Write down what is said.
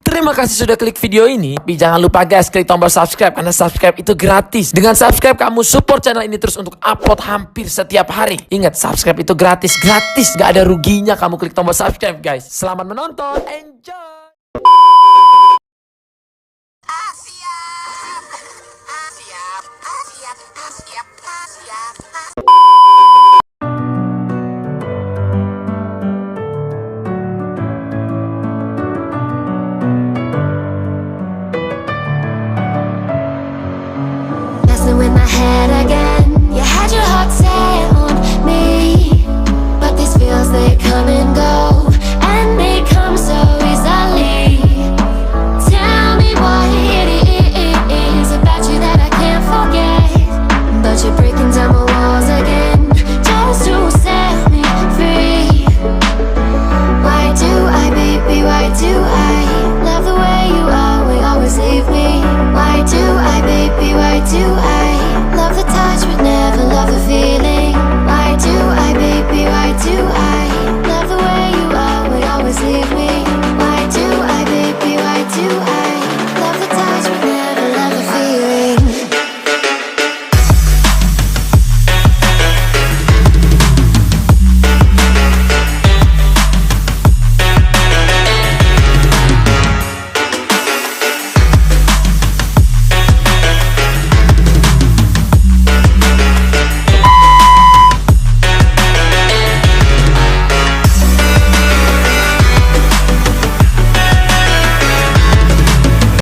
Terima kasih sudah klik video ini. Tapi jangan lupa guys, klik tombol subscribe karena subscribe itu gratis. Dengan subscribe kamu support channel ini terus untuk upload hampir setiap hari. Ingat, subscribe itu gratis, gak ada ruginya kamu klik tombol subscribe guys. Selamat menonton, enjoy. In my head again, you had your heart set on me, but these feels, they come and go, and they come so easily. Tell me what it is about you that I can't forget, but you're breaking down my walls again, just to set me free. Why do I, baby, why do I love the way you always leave me? Why do I, baby, why do I love the touch but never love the feeling?